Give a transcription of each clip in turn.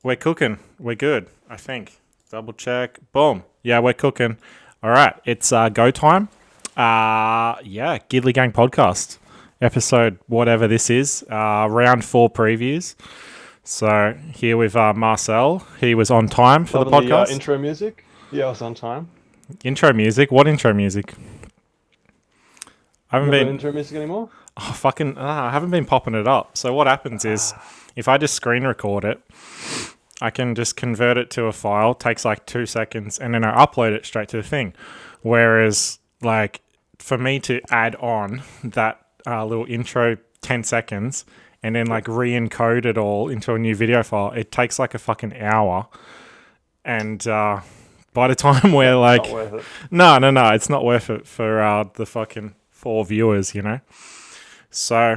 We're cooking. We're good, I think. Double check. Boom. Yeah, we're cooking. All right. It's go time. Gidley Gang podcast. Episode whatever this is. Round 4 previews. So here with Marcel. He was on time for Loving the podcast. The intro music. Yeah, I was on time. Intro music? What intro music? I haven't been intro music anymore. I haven't been popping it up. So what happens is, if I just screen record it, I can just convert it to a file. Takes like 2 seconds, and then I upload it straight to the thing. Whereas, like, for me to add on that little intro 10 seconds and then like re-encode it all into a new video file, it takes like a fucking hour. And by the time we're like, not worth it. No, it's not worth it for the fucking 4 viewers, you know. So,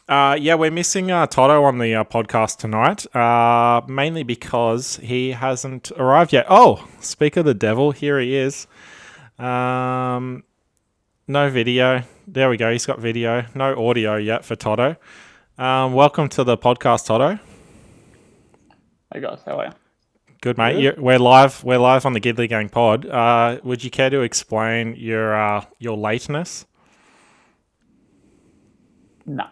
we're missing Toto on the podcast tonight, mainly because he hasn't arrived yet. Oh, speak of the devil, here he is. No video. There we go. He's got video. No audio yet for Toto. Welcome to the podcast, Toto. Hey guys, how are you? Good, mate. We're live. We're live on the Gidley Gang pod. Would you care to explain your lateness? No.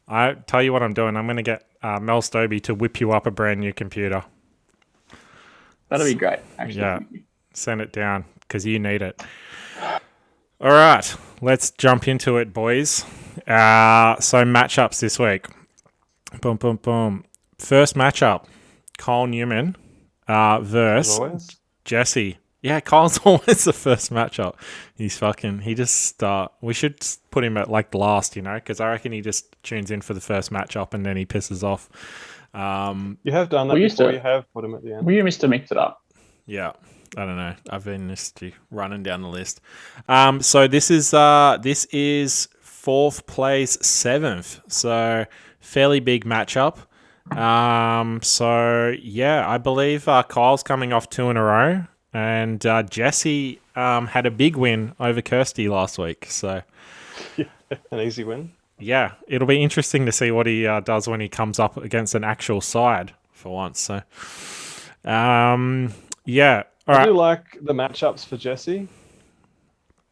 I tell you what I'm doing. I'm going to get Mel Stobie to whip you up a brand new computer. That'd be great, actually. Yeah, send it down because you need it. All right, let's jump into it, boys. So matchups this week. Boom, boom, boom. First matchup, Cole Newman versus Jesse. Yeah, Cole's always the first matchup. He just we should put him at like last, you know, because I reckon he just tunes in for the first matchup and then he pisses off. You have done that before. You have put him at the end. We used to mix it up. Yeah, I don't know. I've been just running down the list. So this is fourth place, 7th. So fairly big matchup. I believe Kyle's coming off 2 in a row. And Jesse had a big win over Kirsty last week. So, yeah, an easy win. Yeah, it'll be interesting to see what he does when he comes up against an actual side for once. So, yeah. All right. I do like the matchups for Jesse,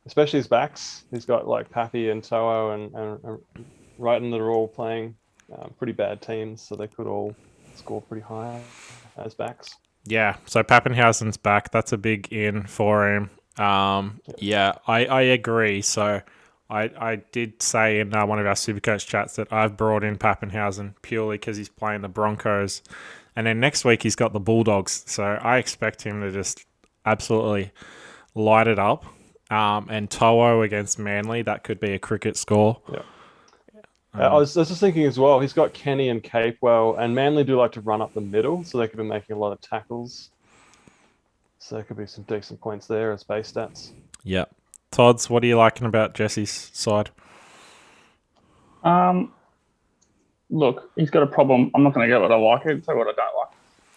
especially his backs. He's got like Pappy and Toho and Wrighton that are all playing pretty bad teams, so they could all score pretty high as backs. Yeah, so Pappenhausen's back. That's a big in for him. I agree. So I did say in one of our Supercoach chats that I've brought in Pappenhausen purely because he's playing the Broncos. And then next week he's got the Bulldogs. So I expect him to just absolutely light it up. And Toho against Manly, that could be a cricket score. Yeah. I was just thinking as well, he's got Kenny and Capewell, and Manly do like to run up the middle, so they could be making a lot of tackles. So there could be some decent points there as base stats. Yeah. Todd's, what are you liking about Jesse's side? Look, he's got a problem. I'm not going to go what I like and say what I don't like.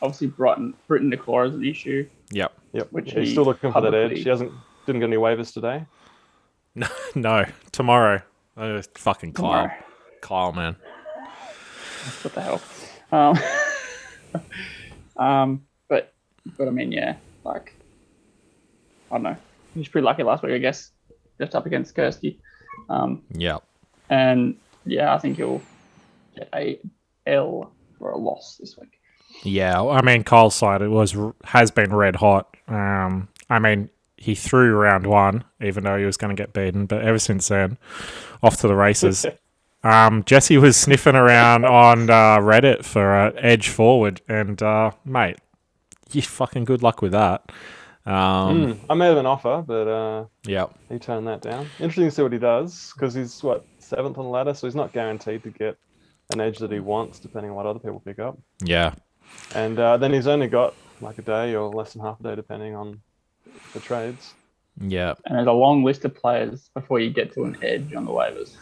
Obviously, Britain declare is an issue. Yep. Which he's still looking for that edge. He didn't get any waivers today. No, tomorrow. Fucking Tomorrow. Kyle, man. What the hell? But I mean, yeah, like, I don't know. He was pretty lucky last week, I guess, just up against Kirsty. Yeah. And yeah, I think he'll get a L for a loss this week. Yeah, I mean, Kyle's side has been red hot. I mean, he threw round 1, even though he was going to get beaten, but ever since then, off to the races. Jesse was sniffing around on Reddit for edge forward, and mate, you fucking good luck with that. I made him an offer, but he turned that down. Interesting to see what he does, because he's 7th on the ladder, so he's not guaranteed to get an edge that he wants, depending on what other people pick up. Yeah, and then he's only got like a day or less than half a day, depending on the trades. Yeah, and there's a long list of players before you get to an edge on the waivers.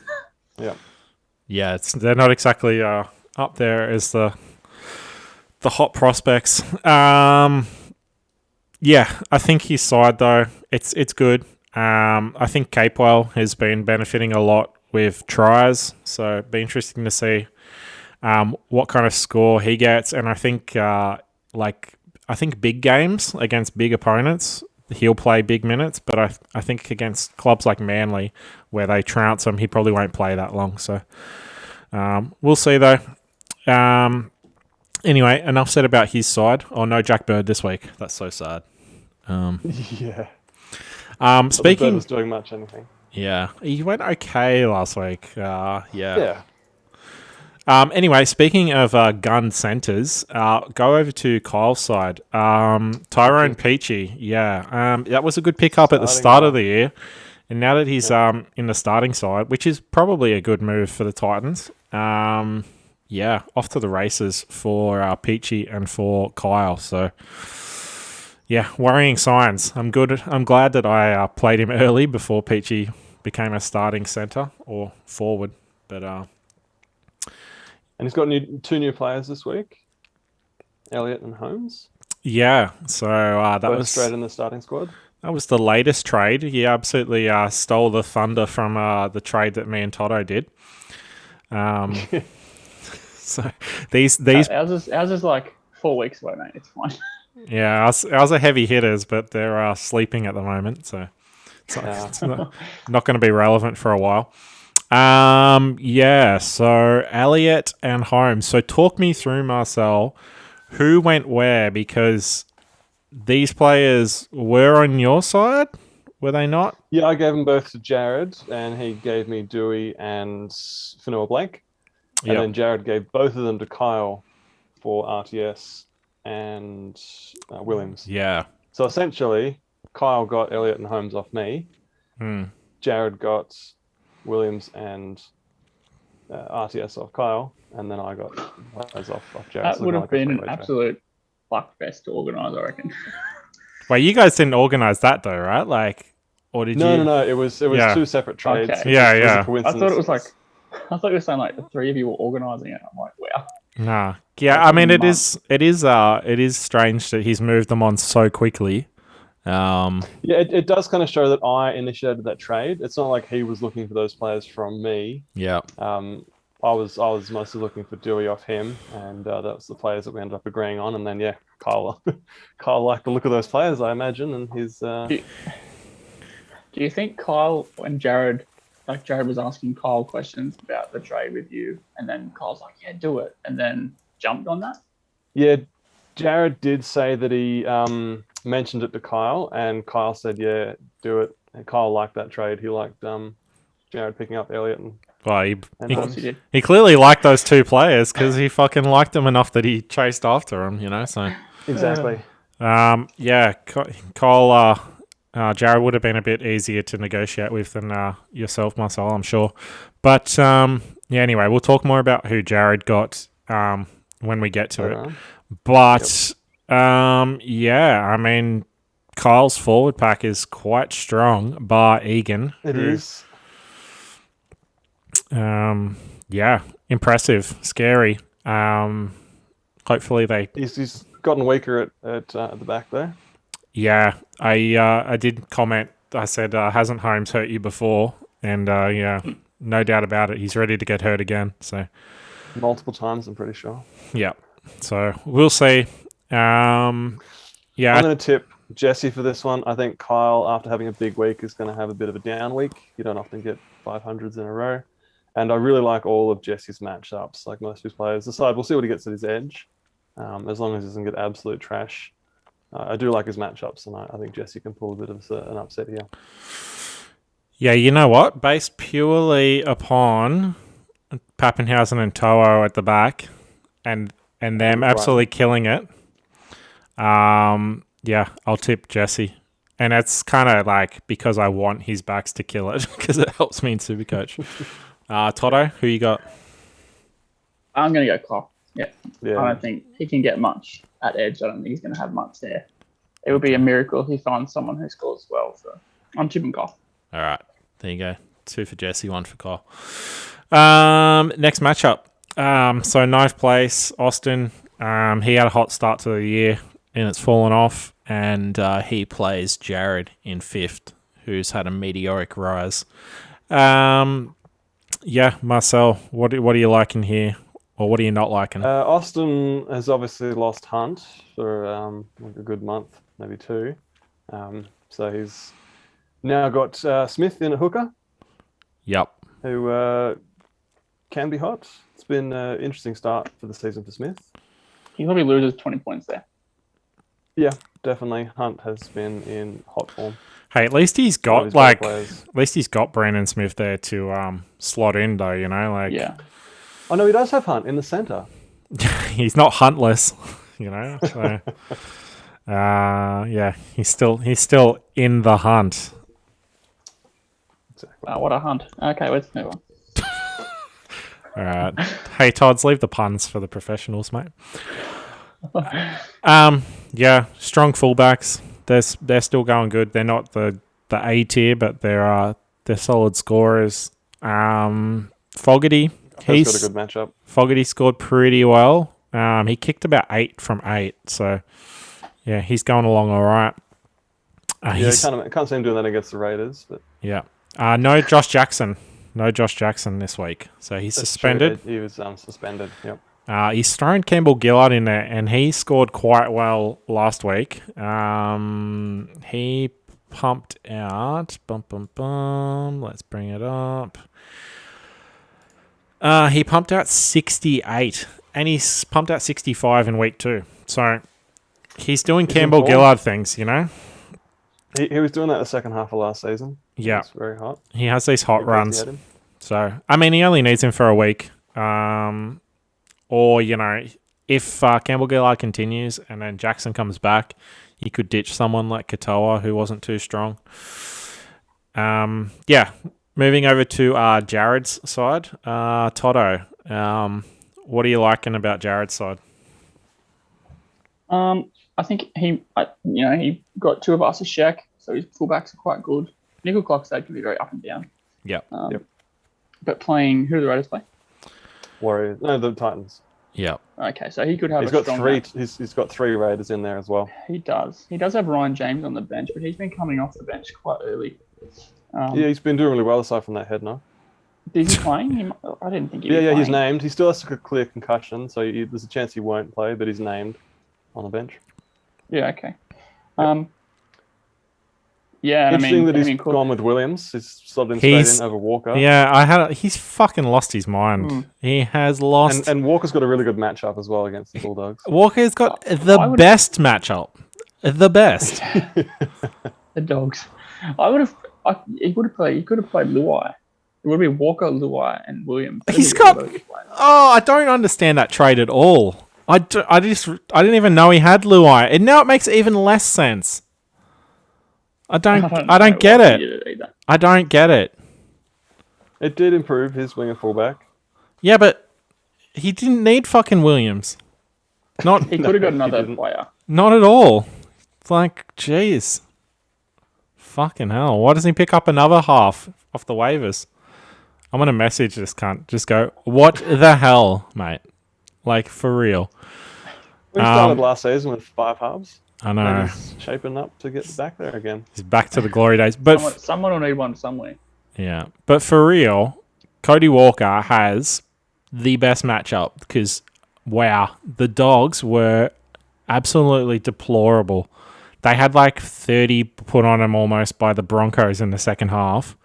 Yeah, they're not exactly up there as the hot prospects. I think his side though, it's good. I think Capewell has been benefiting a lot with tries, so it'd be interesting to see what kind of score he gets, and I think big games against big opponents, he'll play big minutes. But I think against clubs like Manly, where they trounce him, he probably won't play that long. So we'll see though. Anyway, enough said about his side. Oh no, Jack Bird this week. That's so sad. Yeah. Bird Speaking, was doing much anything. yeah, he went okay last week. Yeah. Anyway, speaking of gun centres, go over to Kyle's side. Tyrone Peachy, that was a good pickup at the start of the year. And now that he's in the starting side, which is probably a good move for the Titans, off to the races for Peachy and for Kyle. So, yeah, worrying signs. I'm glad that I played him early before Peachy became a starting centre or forward. But and he's got two new players this week, Elliott and Holmes. Yeah, so that Both was straight in the starting squad. That was the latest trade. He absolutely stole the thunder from the trade that me and Toto did. So these ours is like 4 weeks away, mate. It's fine. Yeah, ours are heavy hitters, but they're sleeping at the moment, so it's not going to be relevant for a while. So Elliott and Holmes. So talk me through, Marcel, who went where, because these players were on your side, were they not? Yeah, I gave them both to Jared, and he gave me Dewey and Fanua Blake. And then Jared gave both of them to Kyle for RTS and Williams. Yeah. So essentially, Kyle got Elliott and Holmes off me. Jared got Williams and RTS off Kyle, and then I got those off Jared. That would have been an absolute fuckfest to organise, I reckon. Wait, you guys didn't organise that though, right? Like, or did you? No. It was two separate trades. Okay. I thought it was like. I thought you were saying like the three of you were organising it. I'm like, wow. Nah. Yeah, I mean, it is strange that he's moved them on so quickly. It does kind of show that I initiated that trade. It's not like he was looking for those players from me. Yeah. I was mostly looking for Dewey off him, and that was the players that we ended up agreeing on. And then Kyle liked the look of those players, I imagine, and his. Do you think Kyle and Jared? Like Jared was asking Kyle questions about the trade with you, and then Kyle's like, "Yeah, do it," and then jumped on that. Yeah, Jared did say that he mentioned it to Kyle, and Kyle said, "Yeah, do it." And Kyle liked that trade. He liked Jared picking up Elliott and. Well, he clearly liked those two players because he fucking liked them enough that he chased after them. So exactly. Kyle. Jared would have been a bit easier to negotiate with than yourself, Marcel, I'm sure. But, anyway, we'll talk more about who Jared got when we get to it. But, I mean, Kyle's forward pack is quite strong, bar Egan. It is. Impressive, scary. Hopefully He's gotten weaker at the back there. Yeah, I did comment. I said, hasn't Holmes hurt you before? And no doubt about it. He's ready to get hurt again. So multiple times, I'm pretty sure. Yeah. So we'll see. I'm going to tip Jesse for this one. I think Kyle, after having a big week, is going to have a bit of a down week. You don't often get 500s in a row. And I really like all of Jesse's matchups, like most of his players. We'll see what he gets at his edge, as long as he doesn't get absolute trash. I do like his matchups, and I think Jesse can pull a bit of an upset here. Yeah, you know what? Based purely upon Pappenhausen and To'o at the back, and them absolutely killing it. I'll tip Jesse, and it's kind of like because I want his backs to kill it because it helps me in Supercoach. Toto, who you got? I'm gonna go Kyle. Yeah. I don't think he can get much at edge. I don't think he's going to have much there. It would be a miracle if he finds someone who scores well. So I'm tipping Kyle. All right. There you go. 2 for Jesse, 1 for Kyle. Next matchup. So ninth place, Austin. He had a hot start to the year and it's fallen off. And he plays Jared in 5th, who's had a meteoric rise. Marcel, what are you liking here? Or what are you not liking? Austin has obviously lost Hunt for like a good month, maybe 2. So he's now got Smith in a hooker, Yep. who can be hot. It's been an interesting start for the season for Smith. He probably loses 20 points there. Yeah, definitely. Hunt has been in hot form. Hey, at least he's One of got his better like, players. at least he's got Brandon Smith there to slot in, though. You know, like, Yeah. Oh no, he does have Hunt in the center. he's not huntless. You know, so yeah, he's still in the hunt. Exactly. What a hunt. Okay, let's move on. All right. Hey, Todd's, leave the puns for the professionals, mate. Yeah, strong fullbacks. They're still going good. They're not the A tier, but they're solid scorers. Fogarty, He's got a good matchup. Fogarty scored pretty well. He kicked about 8 from 8, so yeah, he's going along all right. Yeah, can't see him doing that against the Raiders, but yeah. No Josh Jackson. No Josh Jackson this week, so he's suspended. He was suspended. Yep. He's thrown Campbell Gillard in there, and he scored quite well last week. He pumped out. Let's bring it up. He pumped out 68, and he's pumped out 65 in week 2. So he's doing Campbell Gillard things, you know. He was doing that the second half of last season. Yeah, it's very hot. He has these hot runs. So I mean, he only needs him for a week. Or, you know, if Campbell Gillard continues and then Jackson comes back, he could ditch someone like Katoa, who wasn't too strong. Yeah, moving over to Jared's side. Toto, what are you liking about Jared's side? I think he got 2 of us a Shaq, so his fullbacks are quite good. Nickel Clockstad can be very up and down. Yep. But playing, who do the Raiders play? Warriors. No, the Titans. Yeah. Okay, so he could have he's got 3. He's got 3 Raiders in there as well. He does. He does have Ryan James on the bench, but he's been coming off the bench quite early. Yeah, he's been doing really well aside from that head now. Is he playing? I didn't think he was Yeah, playing. he's named. He still has a clear concussion, so there's a chance he won't play, but he's named on the bench. Yeah, okay. Yeah, interesting that he's gone with Williams. He's slotted him straight in over Walker. Yeah, he's fucking lost his mind. He has lost. And Walker's got a really good matchup as well against the Bulldogs. Walker's got the best matchup. The best. The Dogs. He could have played Luai. It would be Walker, Luai, and Williams. He's got. Oh, I don't understand that trade at all. I didn't even know he had Luai, and now it makes even less sense. I don't get it. I don't get it. It did improve his winger fullback. Yeah, but he didn't need fucking Williams. Not he could have got another player. Not at all. It's like, jeez. Fucking hell. Why doesn't he pick up another half off the waivers? I'm going to message this cunt. Just go, what the hell, mate? Like, for real. We started last season with 5 halves. I know. And he's shaping up to get back there again. He's back to the glory days. But someone will need one somewhere. Yeah. But for real, Cody Walker has the best matchup because, wow, the Dogs were absolutely deplorable. They had like 30 put on them almost by the Broncos in the second half.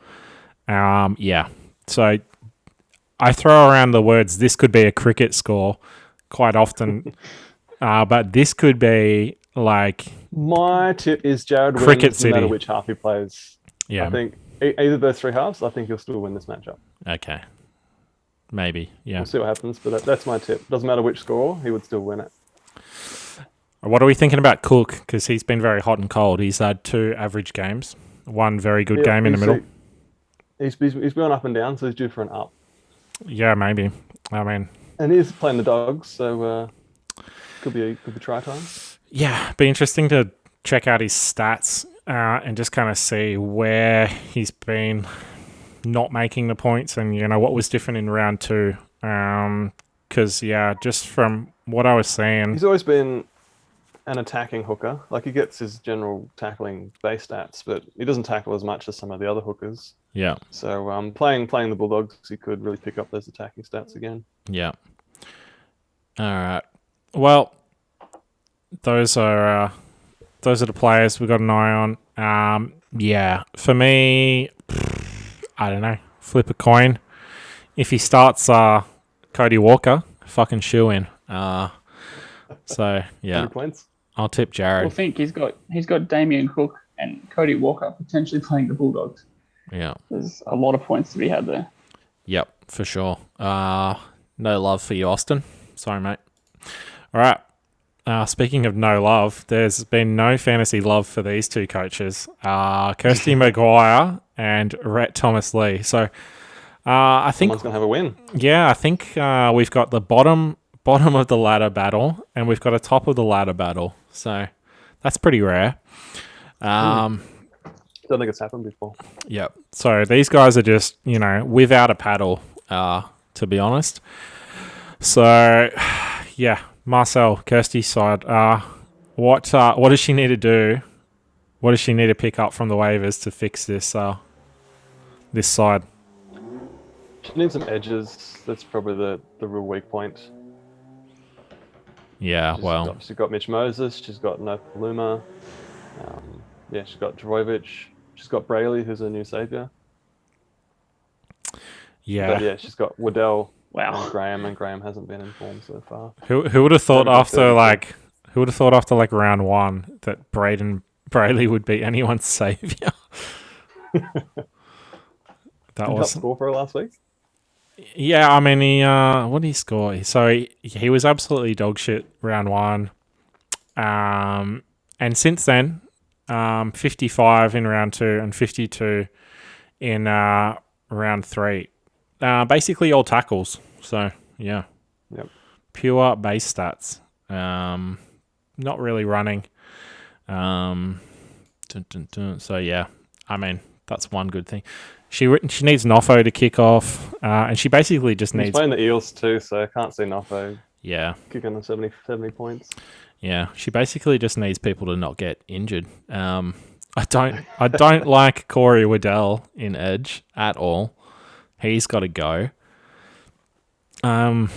Yeah. So I throw around the words, this could be a cricket score quite often. But this could be like... My tip is Jared Cricket wins City. no matter which half he plays. Yeah. I think either of those 3 halves, I think he'll still win this matchup. Okay. Maybe, yeah. We'll see what happens, but that's my tip. Doesn't matter which score, he would still win it. What are we thinking about Cook? Because he's been very hot and cold. He's had 2 average games, 1 very good game in the middle. He's been up and down, so he's due for an up. Yeah, maybe. I mean... And he's playing the Dogs, so could be try time. Yeah, be interesting to check out his stats and just kind of see where he's been not making the points and, you know, what was different in round 2. Because, yeah, just from what I was seeing... He's always been an attacking hooker. Like, he gets his general tackling base stats, but he doesn't tackle as much as some of the other hookers. Yeah. So playing the Bulldogs, he could really pick up those attacking stats again. Yeah. All right. Well, those are the players we've got an eye on. Yeah, for me, I don't know. Flip a coin. If he starts Cody Walker, fucking shoe in. So yeah, 100 points. I'll tip Well, Jared. think he's got Damien Cook and Cody Walker potentially playing the Bulldogs. Yeah. There's a lot of points to be had there. Yep, for sure. No love for you, Austin. Sorry, mate. All right. Speaking of no love, there's been no fantasy love for these two coaches, Kirsty Maguire and Rhett Thomas Lee. So I think Someone's going to have a win. Yeah, I think we've got the bottom of the ladder battle, and we've got a top of the ladder battle. So that's pretty rare. Don't think it's happened before. Yep. So these guys are just, without a paddle, to be honest. So, yeah, Marcel, Kirsty's side. What does she need to do? What does she need to pick up from the waivers to fix this this side? She needs some edges. That's probably the real weak point. Yeah, She's got Mitch Moses. She's got Nopaluma. She's got Drojovic. She's got Brayley, who's a new saviour. yeah. But yeah, she's got Waddell Wow. and Graham hasn't been in form so far. Who would have thought Who would have thought after round one that Brayley would be anyone's saviour? That Did was score for her last week. Yeah, I mean, he what did he score? So he was absolutely dog shit round one, and since then, 55 in round two and 52 in round three. Basically all tackles. So yeah, Yep. Pure base stats. Not really running. So yeah, I mean that's one good thing. She needs Noffo to kick off, and she basically just He's needs. playing the Eels too, so I can't see Noffo Yeah, kicking the 70 points. yeah. She basically just needs people to not get injured. I don't like Corey Waddell in edge at all. He's got to go. Yeah.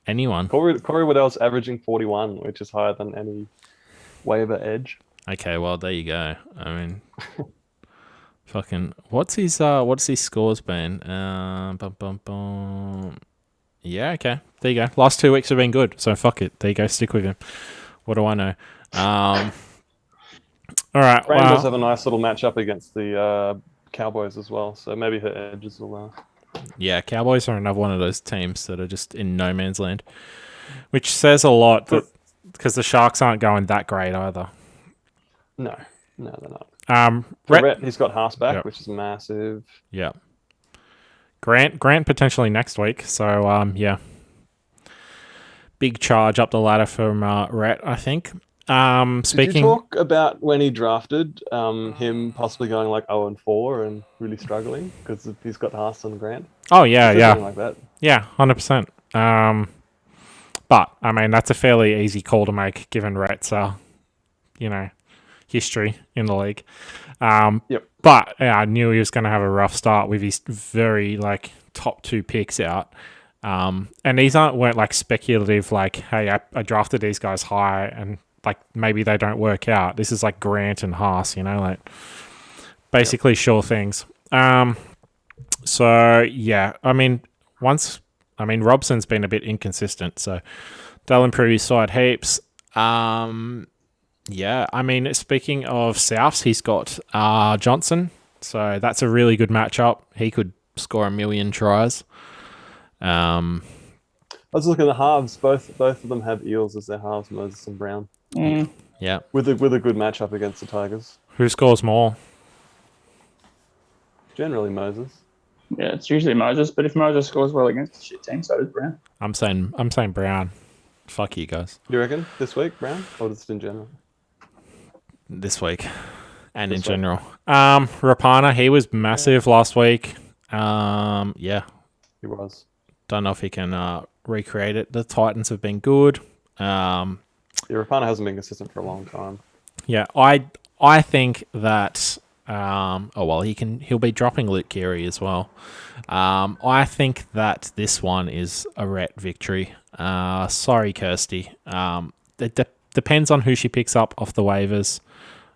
Anyone. Corey Waddell's averaging 41, which is higher than any waiver edge. Okay, well there you go. I mean, fucking, what's his scores been? Yeah, okay, there you go. Last 2 weeks have been good, so fuck it. There you go. Stick with him. What do I know? All right. Graham does have a nice little matchup against the Cowboys as well, so maybe her edges will. Yeah, Cowboys are another one of those teams that are just in no man's land, which says a lot because the Sharks aren't going that great either. No, they're not. Rhett, he's got Haas back, which is massive. Yeah. Grant potentially next week. So yeah, big charge up the ladder from Rhett, I think. Speaking. Did you talk about when he drafted him possibly going like 0-4 and really struggling because he's got Haas and Grant? Oh yeah, Something like that. Yeah, 100%. But I mean that's a fairly easy call to make given Rhett's history in the league. Yep. But I knew he was going to have a rough start with his very top 2 picks out. And these weren't speculative hey, I drafted these guys high and maybe they don't work out. This is Grant and Haas, basically sure things. So yeah, I mean Robson's been a bit inconsistent, so they'll improve his side heaps. Yeah, I mean, speaking of Souths, he's got Johnson, so that's a really good matchup. He could score 1 million tries. I was looking at the halves. Both of them have Eels as their halves, Moses and Brown. Mm. Yeah, with a good matchup against the Tigers. Who scores more? Generally Moses. Yeah, it's usually Moses, but if Moses scores well against a shit team, so does Brown. I'm saying Brown. Fuck you guys. You reckon this week, Brown, or just in general? This week and in general. Rapana, he was massive last week. Yeah. He was. Don't know if he can recreate it. The Titans have been good. Rapana hasn't been consistent for a long time. Yeah, I think that He'll be dropping Luke Keary as well. I think that this one is a Rhett victory. Sorry, Kirsty. It depends on who she picks up off the waivers.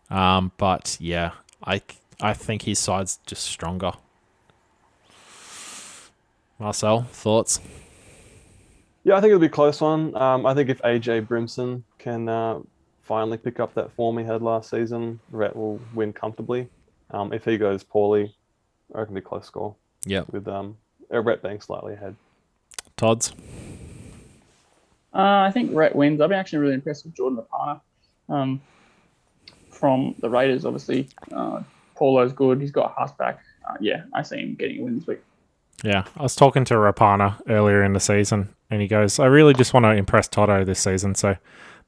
But yeah, I think his side's just stronger. Marcel, thoughts? Yeah, I think it'll be a close one. I think if AJ Brimson can finally pick up that form he had last season, Rhett will win comfortably. If he goes poorly, I reckon it'll be a close score. Yeah. With Rhett being slightly ahead. Todd's? I think Rhett wins. I've been actually really impressed with Jordan Rapana from the Raiders, obviously. Paulo's good. He's got Haas-back. I see him getting a win this week. Yeah, I was talking to Rapana earlier in the season, and he goes, I really just want to impress Toto this season, so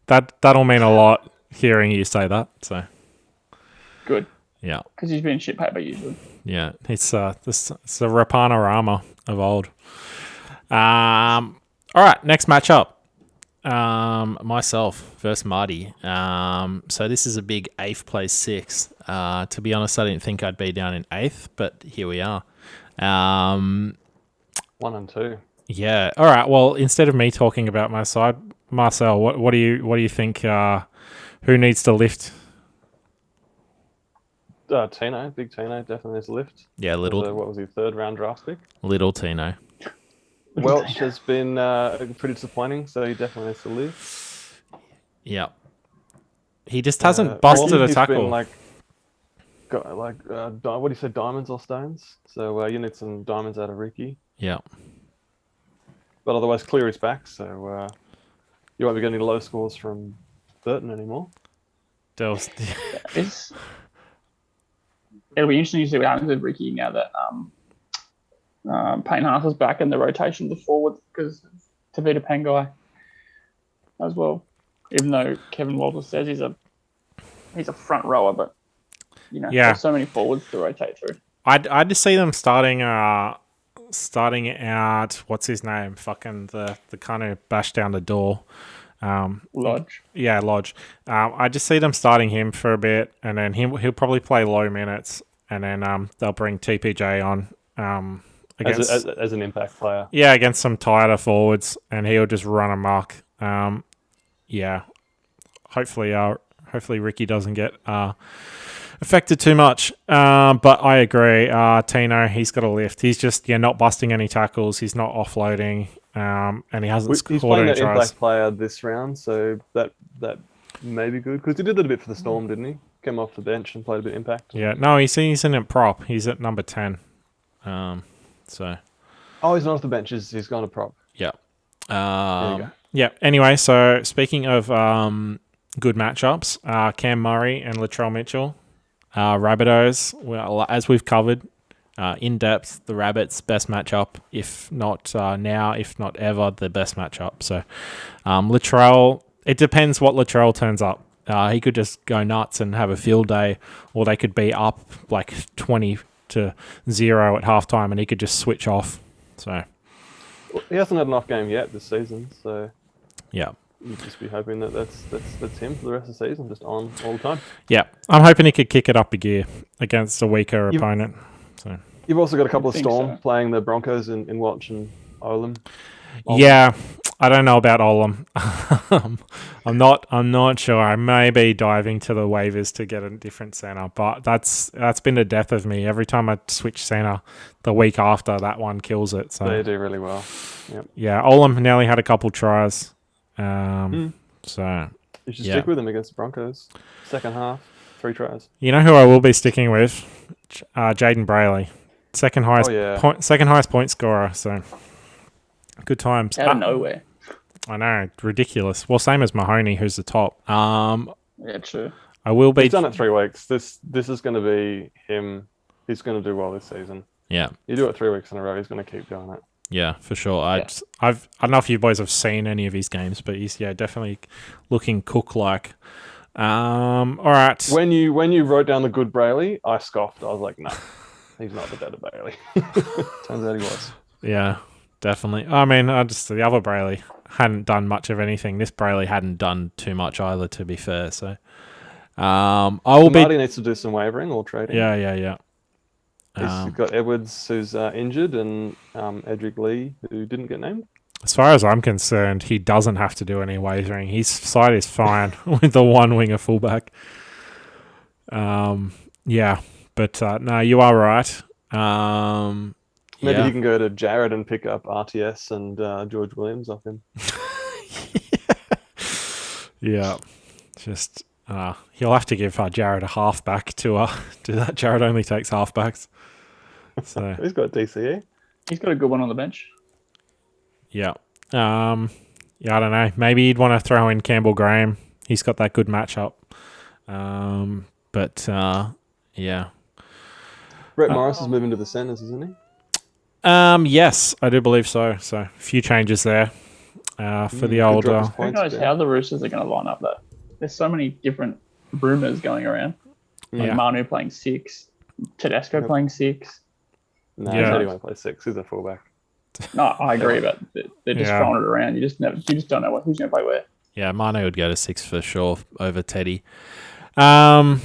that'll mean a lot hearing you say that. So good. Yeah. Because he's been shit paper usually. Yeah, it's the Rapana-rama of old. All right, next matchup. Myself versus Marty. So this is a big 8th place 6. To be honest, I didn't think I'd be down in 8th, but here we are. 1 and 2. Yeah. All right. Well, instead of me talking about my side, Marcel, what do you think? Who needs to lift? Tino, big Tino, definitely needs to lift. Yeah, little. What was he, 3rd round draft pick? Little Tino. Welch has been pretty disappointing, so he definitely needs to lift. Yeah. He just hasn't busted a tackle. Been what do you say, diamonds or stones? So you need some diamonds out of Ricky. Yeah. But otherwise, Cleary's back, so you won't be getting any low scores from Burton anymore. It'll be interesting to see what happens with Ricky now that Payne Haas is back in the rotation of the forwards because Tavita Pangai as well. Even though Kevin Walter says he's a front rower, but there's so many forwards to rotate through. I just see them starting out. What's his name? Fucking the kind of bash down the door. Lodge. Yeah, Lodge. I just see them starting him for a bit, and then he'll probably play low minutes, and then they'll bring TPJ on as an impact player. Yeah, against some tighter forwards, and he'll just run amok. Yeah. Hopefully Ricky doesn't get affected too much. But I agree. Tino, he's got a lift. He's just not busting any tackles. He's not offloading. And he hasn't scored any tries. He's playing that impact player this round, so that may be good. Because he did a little bit for the Storm, didn't he? Came off the bench and played a bit of impact. Yeah, no, he's in a prop. He's at number 10. So. Oh, he's not off the bench. He's gone to prop. Yeah. There you go. Yeah. Anyway, so speaking of good matchups, Cam Murray and Latrell Mitchell, Rabbitohs. Well, as we've covered in depth, the Rabbits' best matchup, if not now, if not ever, the best matchup. So Latrell. It depends what Latrell turns up. He could just go nuts and have a field day, or they could be up like 20-0 at halftime, and he cold just switch off. So he hasn't had an off game yet this season, so yeah, you'd just be hoping that's him for the rest of the season, just on all the time. Yeah, I'm hoping he could kick it up a gear against a weaker opponent. So you've also got a couple of Storm playing the Broncos in Watch and Olam. Yeah, I don't know about Olam. I'm not sure. I may be diving to the waivers to get a different center, but that's been the death of me. Every time I switch center, the week after that one kills it. So they do really well. Yep. Yeah, Olam nearly had a couple tries. So you should stick with him against the Broncos. Second half, 3 tries. You know who I will be sticking with? Jaden Brayley, second highest point scorer. So. Good times. Out of nowhere. I know, ridiculous. Well, same as Mahoney, who's the top. Yeah, true. I will be. He's done it 3 weeks. This is going to be him. He's going to do well this season. Yeah. You do it 3 weeks in a row, he's going to keep doing it. Yeah, for sure. I don't know if you boys have seen any of his games, but he's definitely looking Cook-like. All right. When you wrote down the good Brayley, I scoffed. I was like, no, he's not the better Bailey. Turns out he was. Yeah. Definitely. I mean, the other Brayley hadn't done much of anything. This Brayley hadn't done too much either, to be fair. So, I will be. Marty needs to do some wavering or trading. Yeah. He's got Edwards, who's injured, and Edric Lee, who didn't get named. As far as I'm concerned, he doesn't have to do any wagering. His side is fine with the one winger fullback. Yeah, but no, you are right. Maybe yeah. he can go to Jared and pick up RTS and George Williams off him. Yeah, just he'll have to give Jared a halfback to do that. Jared only takes halfbacks, so He's got DCE. He's got a good one on the bench. yeah. Yeah, I don't know. Maybe you'd want to throw in Campbell Graham. He's got that good matchup. But yeah. Brett Morris is moving to the centres, isn't he? Yes, I do believe so. So a few changes there for the old. Who knows how the Roosters are going to line up though? There's so many different rumours going around. Like Manu playing 6, Tedesco playing 6. No, he said he won't play 6. He's a fullback. No, I agree, but they're just throwing it around. You just don't know who's going to play where. Yeah, Manu would go to 6 for sure over Teddy. Yeah,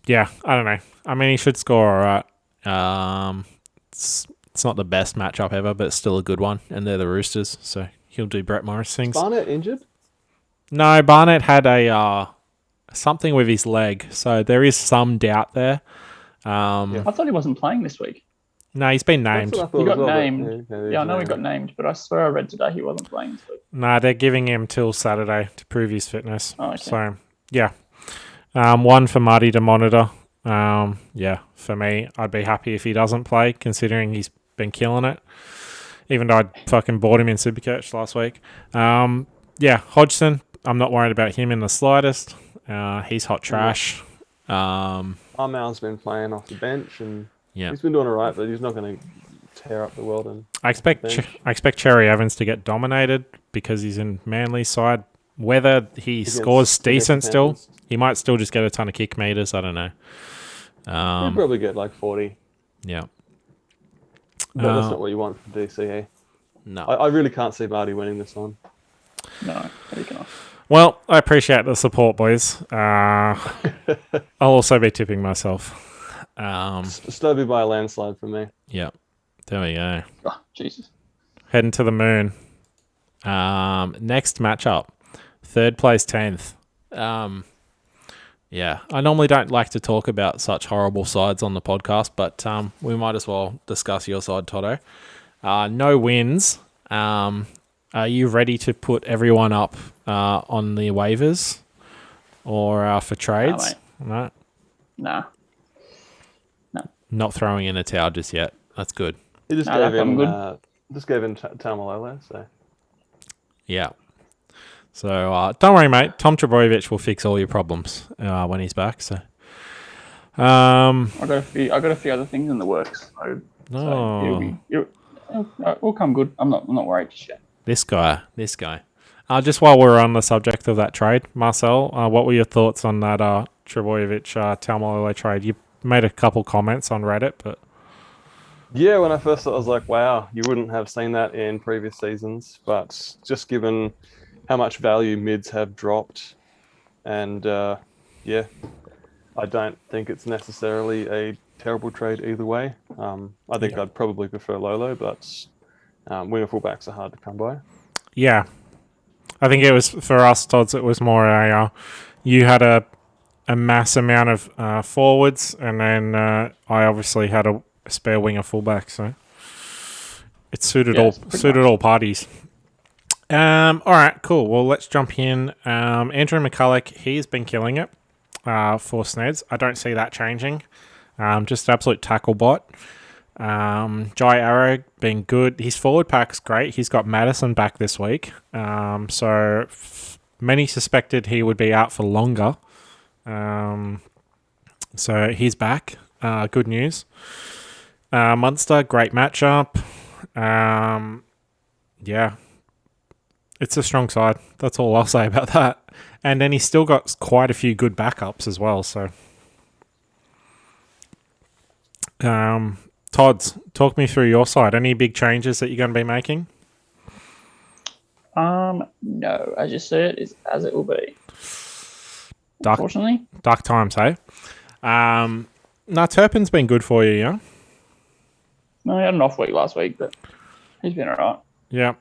I don't know. I mean, he should score all right. It's not the best matchup ever, but it's still a good one, and they're the Roosters, so he'll do Brett Morris things. Barnett injured? No, Barnett had a something with his leg, so there is some doubt there. I thought he wasn't playing this week. No, he's been named. He got named. I know he got named, but I swear I read today he wasn't playing this week. No, they're giving him till Saturday to prove his fitness. Oh, okay. So, yeah. One for Marty to monitor. Yeah, for me, I'd be happy if he doesn't play, considering he's been killing it. Even though I fucking bought him in Supercoach last week. Yeah, Hodgson, I'm not worried about him in the slightest. He's hot trash. Armour's been playing off the bench, and he's been doing all right, but he's not going to tear up the world. And I expect Cherry Evans to get dominated because he's in Manly's side. Whether he scores decent still, he might still just get a ton of kick meters. I don't know. He'll probably get like 40. Yeah. But that's not what you want from DCE. No. I really can't see Marty winning this one. No, he cannot. Well, I appreciate the support, boys. I'll also be tipping myself. Still be by a landslide for me. Yeah. There we go. Oh, Jesus. Heading to the moon. Next matchup. 3rd place 10th. Yeah, I normally don't like to talk about such horrible sides on the podcast, but we might as well discuss your side, Toto. No wins. Are you ready to put everyone up on the waivers or for trades? No. Nah. Not throwing in a towel just yet. That's good. He just gave him Tamalolo, so yeah. So don't worry, mate. Tom Trebojevic will fix all your problems when he's back. So, I got a few other things in the works. So it'll come good. I'm not worried just yet. This guy. Just while we're on the subject of that trade, Marcel, what were your thoughts on that Trebojevic Tamalolo trade? You made a couple comments on Reddit, but yeah, when I first saw it, I was like, wow, you wouldn't have seen that in previous seasons, but just given how much value mids have dropped, and I don't think it's necessarily a terrible trade either way. I think I'd probably prefer Lolo, but winger fullbacks are hard to come by. Yeah, I think it was for us, Tods. It was more you had a mass amount of forwards, and then I obviously had a spare winger fullback, so it suited all parties. All right, cool. Well, let's jump in. Andrew McCulloch, he's been killing it for Sneds. I don't see that changing. Just absolute tackle bot. Jai Arrow being good. His forward pack's great. He's got Madison back this week. So many suspected he would be out for longer. So he's back. Good news. Munster, great matchup. Yeah. It's a strong side. That's all I'll say about that. And then he's still got quite a few good backups as well. So, Tods, talk me through your side. Any big changes that you're going to be making? No. As you see it, is as it will be. unfortunately. Dark times, hey? No, Turpin's been good for you, yeah? No, he had an off week last week, but he's been alright. Yeah.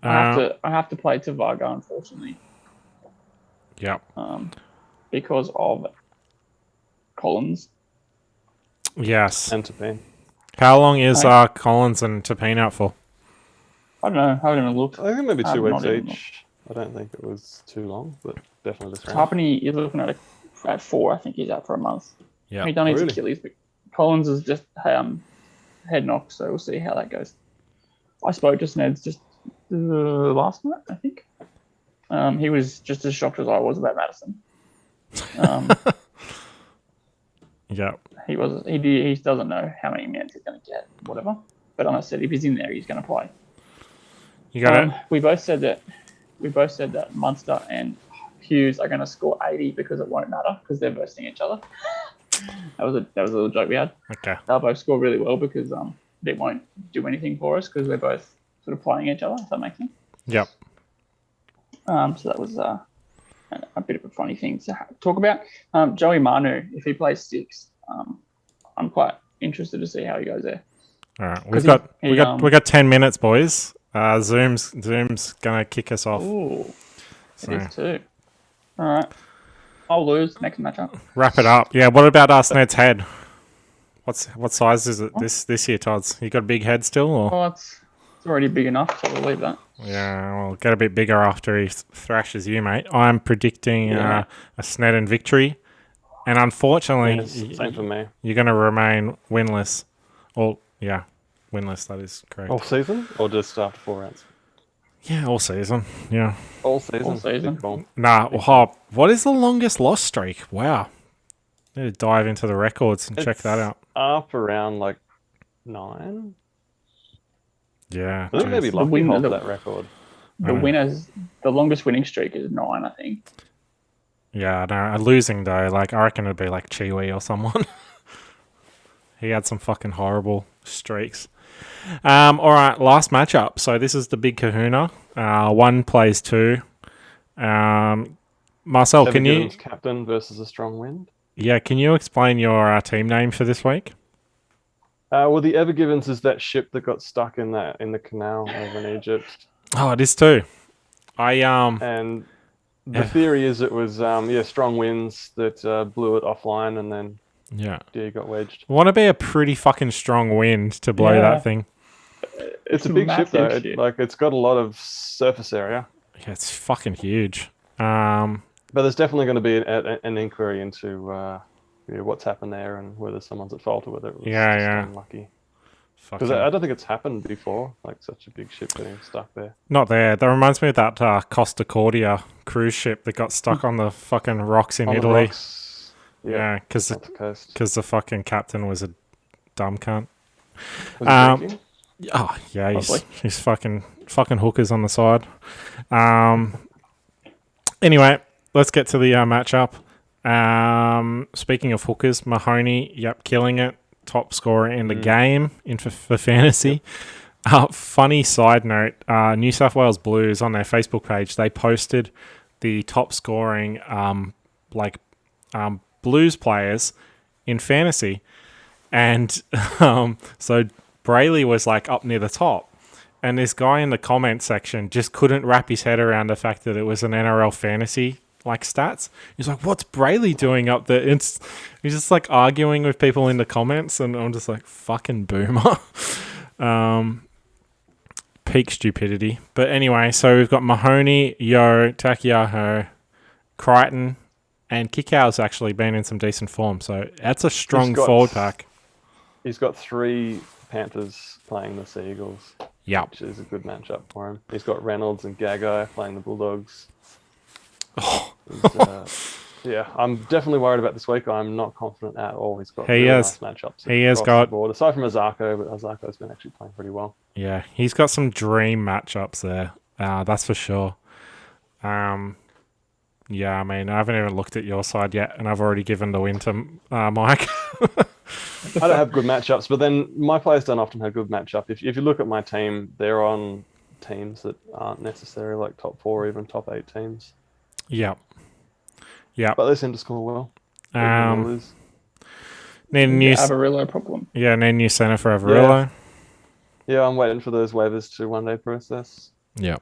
I have to play Tavaga, unfortunately. Yeah. Because of Collins. Yes. And Tapine. How long is Collins and Tapine out for? I don't know. I haven't even looked. I think maybe 2 weeks not even each. I don't think it was too long, but definitely this round. Tarpany is looking at 4. I think he's out for a month. Yeah. He done his Really? Achilles, but Collins is just head knock, so we'll see how that goes. I spoke to Sneds just last night, I think. He was just as shocked as I was about Madison. Yeah. He doesn't know how many minutes he's going to get, whatever. But I said if he's in there, he's going to play. You got it? We both said that Munster and Hughes are going to score 80 because it won't matter because they're versing each other. That was a little joke we had. Okay. They'll both score really well because they won't do anything for us because we're both sort of playing each other. If that makes sense. Yep. So that was a bit of a funny thing to talk about. Joey Manu, if he plays 6, I'm quite interested to see how he goes there. All right. We got 10 minutes, boys. Zoom's gonna kick us off. Ooh, it is too. All right. I'll lose next matchup. Wrap it up. Yeah. What about Ned's head? What size is it this year, Todd's? You got a big head still, or? Oh, it's already big enough, so we'll leave that. Yeah, well, get a bit bigger after he thrashes you, mate. I'm predicting a Snedden victory, and unfortunately, same for me. You're going to remain winless. Winless. That is correct. All season, or just after 4 rounds? Yeah, all season. Yeah, all season. All season. Big bomb. Nah. Well, what is the longest loss streak? Wow. Need to dive into the records and check that out. Up around like 9. Yeah, I think maybe Lucky holds that record. The longest winning streak is 9, I think. Yeah, no, losing though, like I reckon it'd be like Chiwi or someone. He had some fucking horrible streaks. All right, last matchup. So this is the big kahuna. 1 plays 2. Marcel, can you captain versus a strong wind? Yeah, can you explain your team name for this week? Well, the Evergivens is that ship that got stuck in the canal over in Egypt. Oh, it is too. And the theory is it was strong winds that blew it offline, and then you got wedged. Want to be a pretty fucking strong wind to blow that thing. It's a big ship though. It's got a lot of surface area. Yeah, it's fucking huge. But there's definitely going to be an inquiry into what's happened there and whether someone's at fault or whether it was unlucky. Because I don't think it's happened before, like such a big ship getting stuck there. Not there. That reminds me of that Costa Cordia cruise ship that got stuck on the fucking rocks in Italy. Yeah, because the fucking captain was a dumb cunt. Was he drinking? Oh yeah, he's fucking hookers on the side. Anyway, let's get to the matchup. Speaking of hookers, Mahoney, killing it. Top scorer in the game for fantasy. Funny side note, New South Wales Blues on their Facebook page, they posted the top scoring Blues players in fantasy. And so Brayley was like up near the top. And this guy in the comment section just couldn't wrap his head around the fact that it was an NRL fantasy stats. He's like, what's Brayley doing up there? He's just like arguing with people in the comments, and I'm just like, fucking boomer. Peak stupidity. But anyway, so we've got Mahoney, Yo, Takiaho, Crichton, and Kikau's actually been in some decent form. So that's a strong forward pack. He's got 3 Panthers playing the Seagulls. Yeah, which is a good matchup for him. He's got Reynolds and Gagai playing the Bulldogs. I'm definitely worried about this week. I'm not confident at all. He's got nice matchups. He has got the board, aside from Azarko, but Azarko's been actually playing pretty well. Yeah, he's got some dream matchups there. That's for sure. Yeah, I mean, I haven't even looked at your side yet, and I've already given the win to Mike. I don't have good matchups, but then my players don't often have good matchup. If you look at my team, they're on teams that aren't necessarily like top 4 or even top 8 teams. Yeah, Yeah. But they seem to score well. Even when they lose. Need a The new, Avarillo problem. need a new center for Avarillo. Yeah, I'm waiting for those waivers to one day process. Yeah.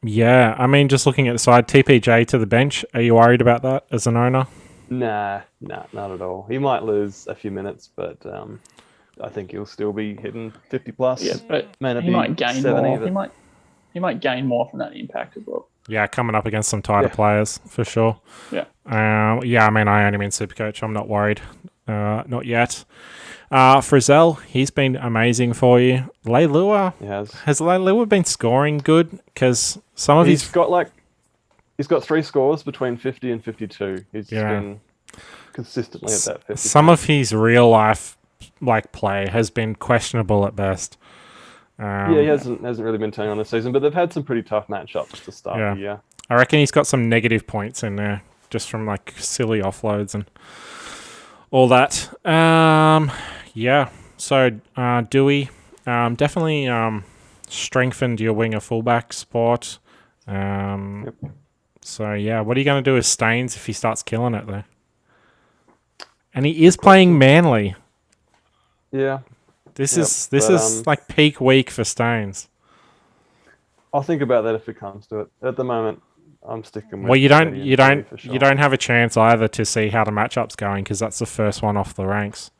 Yeah, I mean, just looking at the side, TPJ to the bench. Are you worried about that as an owner? Nah, not at all. He might lose a few minutes, but I think he'll still be hitting 50 plus. Yeah, but May not he be might gain 70, more. but He might gain more from that impact as well. Yeah, coming up against some tighter players for sure. Yeah. Yeah, I mean, I only mean Supercoach. I'm not worried. Not yet. Frizzell, he's been amazing for you. Leilua, he has. has Leilua been scoring good? Because some of He's his... got 3 scores between 50 and 52. He's Yeah. been consistently at that 50. Some of his real life play has been questionable at best. Yeah, he hasn't really been turning on this season, but they've had some pretty tough matchups to start the year. I reckon he's got some negative points in there just from silly offloads and all that. Yeah. So Dewey definitely strengthened your winger fullback spot. So yeah, what are you going to do with Staines if he starts killing it though? And he is playing Manly. Yeah. This is peak week for Staines. I'll think about that if it comes to it. At the moment, I'm sticking with. Well, you don't for sure. you don't have a chance either to see how the matchup's going because that's the first one off the ranks.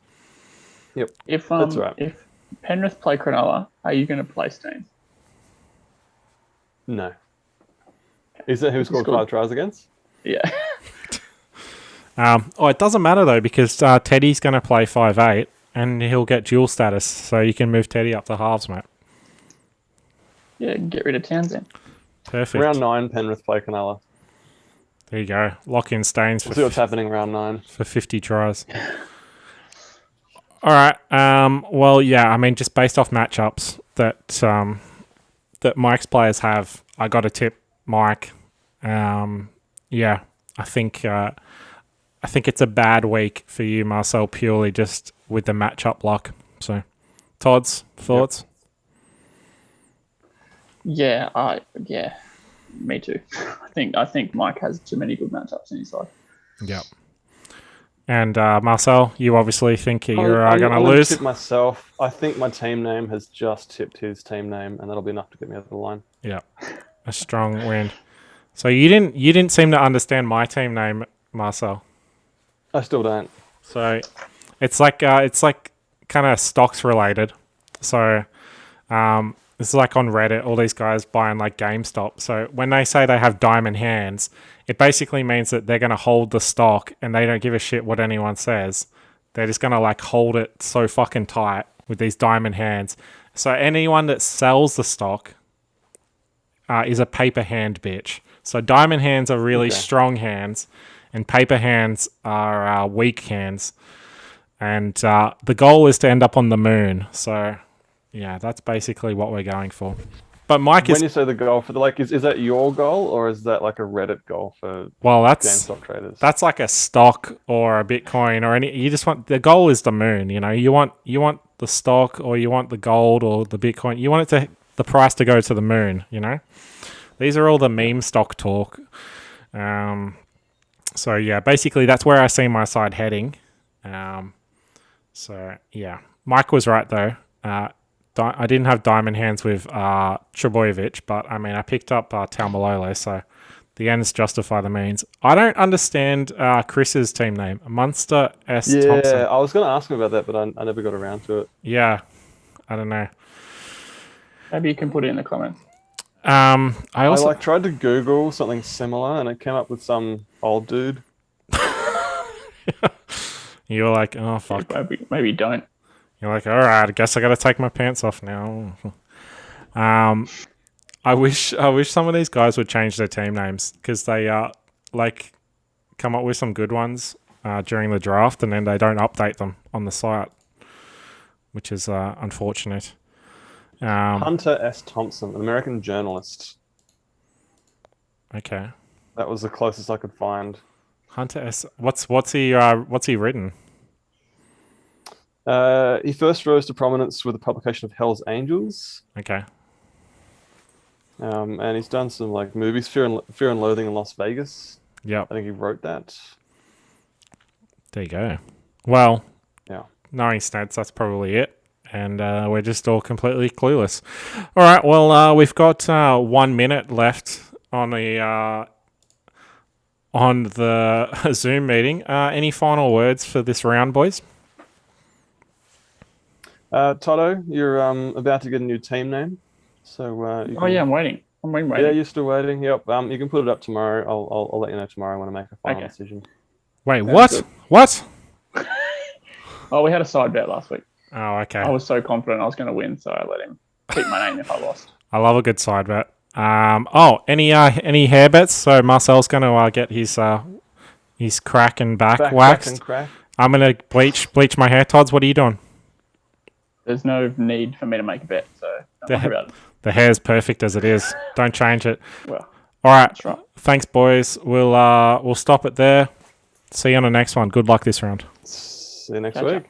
Yep, If that's right. If Penrith play Cronulla, are you going to play Staines? No. Is that who scored 5 tries against? Yeah. It doesn't matter though because Teddy's going to play 5'8" and he'll get dual status, so you can move Teddy up to halves, mate. Yeah, get rid of Townsend. Perfect. Round 9, Penrith play Cronulla. There you go. Lock in Staines We'll see what's happening round 9. for 50 tries. All right. Well, yeah. I mean, just based off matchups that Mike's players have, I got to tip Mike. Yeah, I think it's a bad week for you, Marcel, purely just with the matchup luck. So, Todd's thoughts? Yeah, me too. I think Mike has too many good matchups in his side. Yep. And Marcel, you obviously think you're going to I'm lose. Tip myself. I think my team name has just tipped his team name, and that'll be enough to get me over the line. Yeah, a strong win. So you didn't seem to understand my team name, Marcel. I still don't. So it's like kind of stocks related. So it's like on Reddit, all these guys buying GameStop. So when they say they have diamond hands, it basically means that they're going to hold the stock and they don't give a shit what anyone says. They're just going to hold it so fucking tight with these diamond hands. So anyone that sells the stock is a paper hand bitch. So diamond hands are really strong hands and paper hands are weak hands. And the goal is to end up on the moon. So yeah, that's basically what we're going for. But Mike when you say the goal for is that your goal or is that a Reddit goal for GameStop traders? That's like a stock or a Bitcoin or any. You just want the goal is the moon. You want the stock or you want the gold or the Bitcoin. You want the price to go to the moon. These are all the meme stock talk. So yeah, basically that's where I see my side heading. So yeah, Mike was right though. I didn't have diamond hands with Trebojevic, but I mean, I picked up Taumalolo, so the ends justify the means. I don't understand Chris's team name, Munster S. Thompson. Yeah, I was going to ask him about that, but I never got around to it. Yeah, I don't know. Maybe you can put it in the comments. I tried to Google something similar, and it came up with some old dude. You were like, oh fuck. Yeah, maybe don't. You're like, all right, I guess I got to take my pants off now. I wish some of these guys would change their team names because they come up with some good ones during the draft and then they don't update them on the site, which is unfortunate. Hunter S. Thompson, an American journalist. Okay, that was the closest I could find. Hunter S. What's he written? He first rose to prominence with the publication of Hell's Angels. Okay. And he's done some like movies, Fear and Loathing in Las Vegas. Yep. I think he wrote that. There you go. Well, Yeah. knowing stats, that's probably it. And we're just all completely clueless. All right. Well, we've got 1 minute left on the Zoom meeting. Any final words for this round, boys? Toto, you're about to get a new team name. So Yeah, I'm waiting. I'm waiting. Yeah, you're still waiting. Yep. You can put it up tomorrow. I'll let you know tomorrow when I make a final Okay. decision. Wait, Sounds what? good. What? Oh, we had a side bet last week. Oh, okay. I was so confident I was going to win, so I let him keep my name if I lost. I love a good side bet. Any hair bets? So Marcel's going to get his crack and back waxed. And crack. I'm going to bleach my hair. Tods, what are you doing? There's no need for me to make a bet, so don't worry about it. The hair's perfect as it is. Don't change it. Well, all right. that's right. Thanks, boys. We'll stop it there. See you on the next one. Good luck this round. See you next Catch week. up.